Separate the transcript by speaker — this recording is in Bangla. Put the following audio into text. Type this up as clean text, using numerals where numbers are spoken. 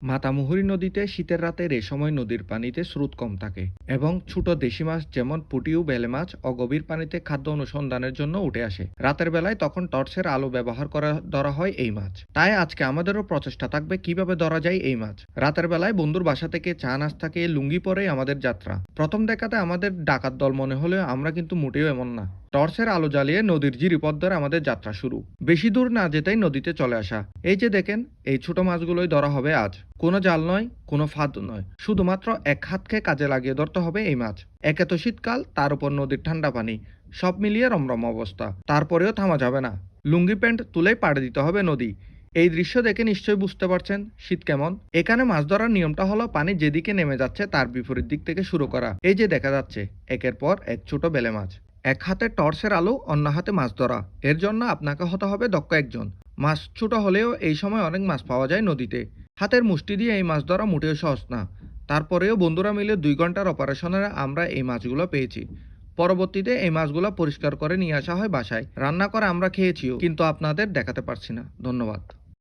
Speaker 1: মাতামুহুরী নদীতে শীতের রাতের এ সময় নদীর পানিতে স্রোত কম থাকে এবং ছোট দেশি মাছ যেমন পুঁটি ও বেলে মাছ অগভীর পানিতে খাদ্য অনুসন্ধানের জন্য উঠে আসে। রাতের বেলায় তখন টর্চের আলো ব্যবহার করে ধরা হয় এই মাছ। তাই আজকে আমাদেরও প্রচেষ্টা থাকবে কিভাবে ধরা যায় এই মাছ। রাতের বেলায় বন্ধুর বাসা থেকে চা নাস্তা খেয়ে লুঙ্গি পরেই আমাদের যাত্রা। প্রথম দেখাতে আমাদের ডাকাত দল মনে হলেও আমরা কিন্তু মোটেও এমন না। টর্চের আলো জ্বালিয়ে নদীর জিরিপথ ধরে আমাদের যাত্রা শুরু। বেশি দূর না যেতেই নদীতে চলে আসা। এই যে দেখেন, এই ছোট মাছগুলোই ধরা হবে আজ। কোনো জাল নয়, কোনো ফাঁদ নয়, শুধুমাত্র এক হাতকে কাজে লাগিয়ে ধরতে হবে এই মাছ। একে তো শীতকাল, তার উপর নদীর ঠান্ডা পানি, সব মিলিয়ে রমরম অবস্থা। তারপরেও থামা যাবে না। লুঙ্গি প্যান্ট তুলেই পাড়ে দিতে হবে নদী। এই দৃশ্য দেখে নিশ্চয়ই বুঝতে পারছেন শীত কেমন। এখানে মাছ ধরার নিয়মটা হলো পানি যেদিকে নেমে যাচ্ছে তার বিপরীত দিক থেকে শুরু করা। এই যে দেখা যাচ্ছে একের পর এক ছোট বেলে মাছ। এক হাতে টর্চের আলো, অন্য হাতে মাছ ধরা। এর জন্য আপনাকে হতে হবে দক্ষ একজন। মাছ ছোট হলেও এই সময় অনেক মাছ পাওয়া যায় নদীতে। হাতের মুষ্টি দিয়ে এই মাছ ধরা মোটেও সহজ না। তারপরেও বন্ধুরা মিলে 2 ঘন্টার অপারেশনে আমরা এই মাছগুলো পেয়েছি। পরবর্তীতে এই মাছগুলো পরিষ্কার করে নিয়ে আসা হয় বাসায়। রান্না করে আমরা খেয়েছিও, কিন্তু আপনাদের দেখাতে পারছি না। ধন্যবাদ।